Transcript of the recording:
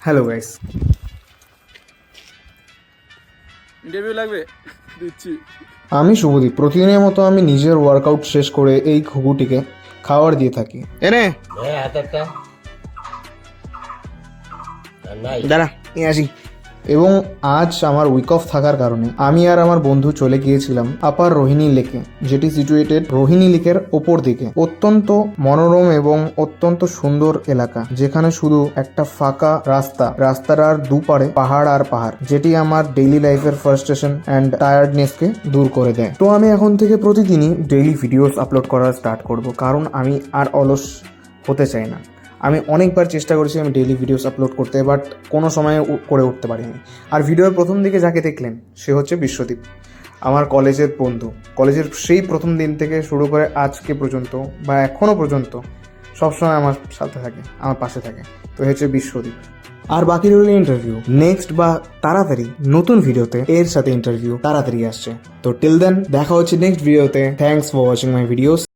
Hello guys, interview লাগবে দিচ্ছি। আমি শুভদীপ। প্রতিদিনের মতো আমি নিজের ওয়ার্কআউট শেষ করে এই ঘুঘুটিকে খাবার দিয়ে থাকি। এনে দাঁড়া, নিয়ে আসি। এবং আজ আমার উইক অফ থাকার কারণে আমি আর আমার বন্ধু চলে গিয়েছিলাম আপার রোহিণী লেকে, যেটি সিচুয়েটেড রোহিণী লেকের ওপর দিকে। অত্যন্ত মনোরম এবং অত্যন্ত সুন্দর এলাকা, যেখানে শুধু একটা ফাঁকা রাস্তার দুপারে পাহাড় আর পাহাড়, যেটি আমার ডেইলি লাইফের ফার্স্ট্রেশন অ্যান্ড টায়ার্ডনেসকে দূর করে দেয়। তো আমি এখন থেকে প্রতিদিনই ডেইলি ভিডিওস আপলোড করা স্টার্ট করব, কারণ আমি আর অলস হতে চাই না। আমি অনেকবার চেষ্টা করেছি আমি ডেইলি ভিডিওস আপলোড করতে, বাট কোনো সময় করে উঠতে পারিনি। আর ভিডিওর প্রথম দিকে যাকে দেখলেন সে হচ্ছে বিশ্বদীপ, আমার কলেজের বন্ধু। কলেজের সেই প্রথম দিন থেকে শুরু করে আজকে পর্যন্ত বা এখনও পর্যন্ত সবসময় আমার সাথে থাকে, আমার পাশে থাকে। তো হচ্ছে বিশ্বদীপ। আর বাকি রইল ইন্টারভিউ। নেক্সট বা তাড়াতাড়ি নতুন ভিডিওতে এর সাথে ইন্টারভিউ তাড়াতাড়ি আসছে। তো টিল দেন দেখা হচ্ছে নেক্সট ভিডিওতে। Thanks for watching my videos.